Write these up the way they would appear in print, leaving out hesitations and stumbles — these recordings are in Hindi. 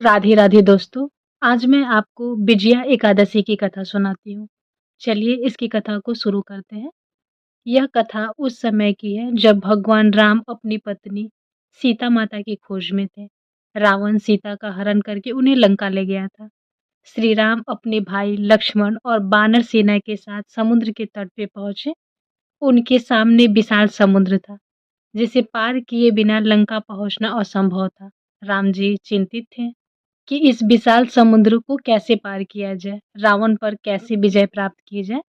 राधे राधे दोस्तों। आज मैं आपको विजया एकादशी की कथा सुनाती हूँ। चलिए इसकी कथा को शुरू करते हैं। यह कथा उस समय की है जब भगवान राम अपनी पत्नी सीता माता की खोज में थे। रावण सीता का हरण करके उन्हें लंका ले गया था। श्री राम अपने भाई लक्ष्मण और बानर सेना के साथ समुद्र के तट पे पहुंचे। उनके सामने विशाल समुद्र था, जिसे पार किए बिना लंका पहुंचना असंभव था। राम जी चिंतित थे कि इस विशाल समुद्र को कैसे पार किया जाए, रावण पर कैसे विजय प्राप्त की जाए।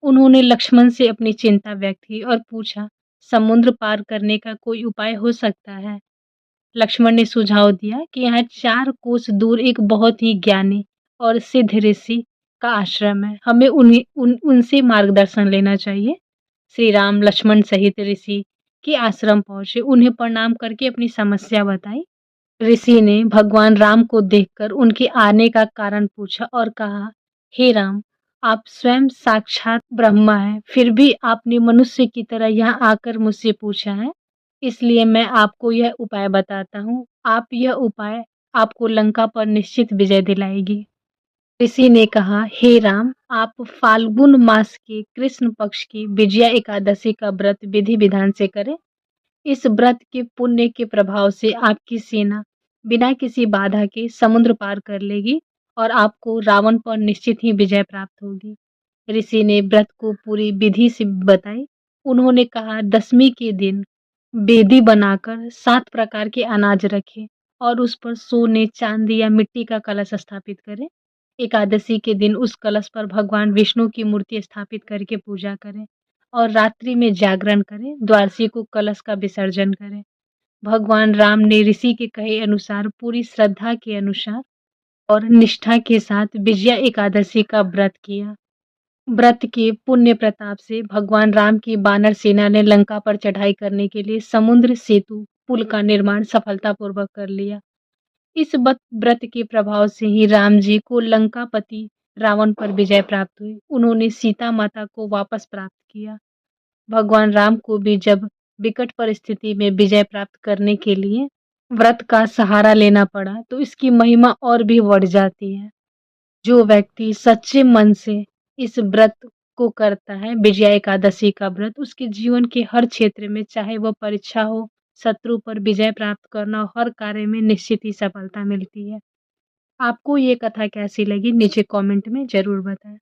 उन्होंने लक्ष्मण से अपनी चिंता व्यक्त की और पूछा, समुद्र पार करने का कोई उपाय हो सकता है? लक्ष्मण ने सुझाव दिया कि यहाँ 4 कोस दूर एक बहुत ही ज्ञानी और सिद्ध ऋषि का आश्रम है। हमें उनसे मार्गदर्शन लेना चाहिए। श्री राम लक्ष्मण सहित ऋषि के आश्रम पहुंचे, उन्हें प्रणाम करके अपनी समस्या बताई। ऋषि ने भगवान राम को देखकर उनके आने का कारण पूछा और कहा, हे राम, आप स्वयं साक्षात ब्रह्मा हैं, फिर भी आपने मनुष्य की तरह यहाँ आकर मुझसे पूछा है। इसलिए मैं आपको यह उपाय बताता हूँ। यह उपाय आपको लंका पर निश्चित विजय दिलाएगी। ऋषि ने कहा, हे राम, आप फाल्गुन मास के कृष्ण पक्ष की विजया एकादशी का व्रत विधि विधान से करें। इस व्रत के पुण्य के प्रभाव से आपकी सेना बिना किसी बाधा के समुद्र पार कर लेगी और आपको रावण पर निश्चित ही विजय प्राप्त होगी। ऋषि ने व्रत को पूरी विधि से बताई। उन्होंने कहा, दशमी के दिन वेदी बनाकर 7 प्रकार के अनाज रखें और उस पर सोने, चांदी या मिट्टी का कलश स्थापित करें। एकादशी के दिन उस कलश पर भगवान विष्णु की मूर्ति स्थापित करके पूजा करें और रात्रि में जागरण करें, द्वादशी को कलश का विसर्जन करें। भगवान राम ने ऋषि के कहे अनुसार पूरी श्रद्धा के अनुसार और निष्ठा के साथ विजया एकादशी का व्रत किया। व्रत के पुण्य प्रताप से भगवान राम की बानर सेना ने लंका पर चढ़ाई करने के लिए समुद्र सेतु पुल का निर्माण सफलतापूर्वक कर लिया। इस व्रत के प्रभाव से ही राम जी को लंकापति रावण पर विजय प्राप्त हुई। उन्होंने सीता माता को वापस प्राप्त किया। भगवान राम को भी जब विकट परिस्थिति में विजय प्राप्त करने के लिए व्रत का सहारा लेना पड़ा, तो इसकी महिमा और भी बढ़ जाती है। जो व्यक्ति सच्चे मन से इस व्रत को करता है, विजया एकादशी का व्रत, उसके जीवन के हर क्षेत्र में, चाहे वह परीक्षा हो, शत्रु पर विजय प्राप्त करना हो, हर कार्य में निश्चित ही सफलता मिलती है। आपको ये कथा कैसी लगी नीचे कमेंट में जरूर बताएं।